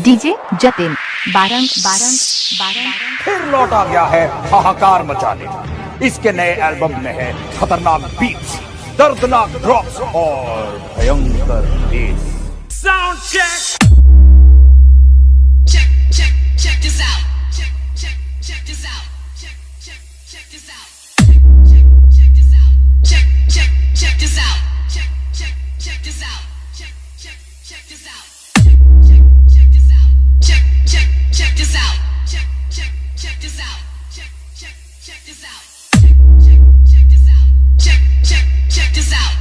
DJ Jatin Barang Barang Barang फिर लौट आ गया है हाहाकार मचाने। इसके नए एल्बम में है खतरनाक बीट्स, दर्दनाक ड्रॉप्स और भयंकर bass. Sound check. Check this out. Check this out. Check this out. Check this out. Check this out. Check this out. Check this out. Check this out. Check this out. Check this out. Check this out. Check this out. Check this out. Check this out.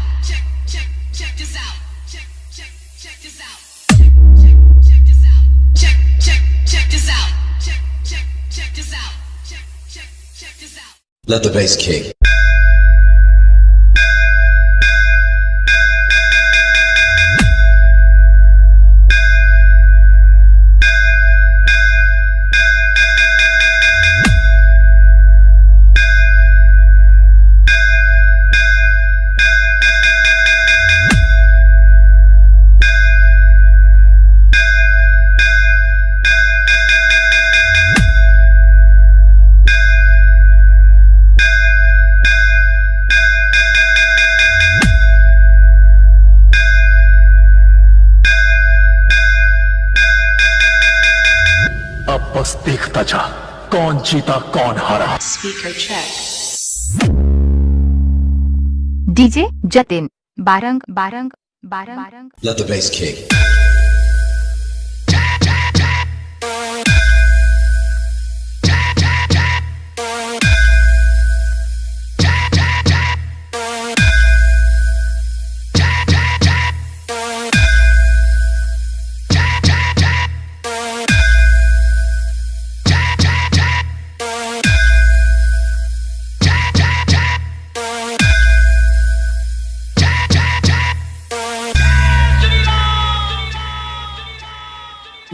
Check this out. Check this out. Check this out. Check this out. Let the bass kick. अब बस देखता जा कौन जीता कौन हारा। Speaker check. DJ Jatin Barang Barang Barang Barang Let the bass kick.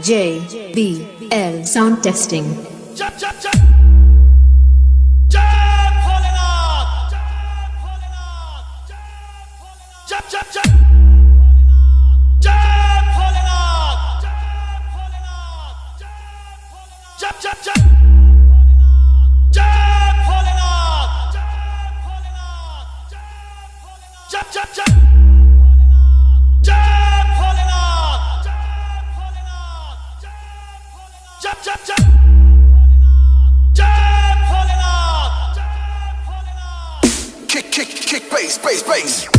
JBL sound testing. Kick, bass, bass, bass.